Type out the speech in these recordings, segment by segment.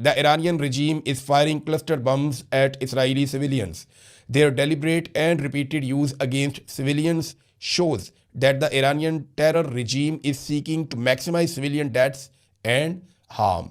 The Iranian regime is firing cluster bombs at Israeli civilians. Their deliberate and repeated use against civilians shows that the Iranian terror regime is seeking to maximize civilian deaths and harm.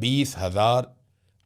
20,000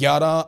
11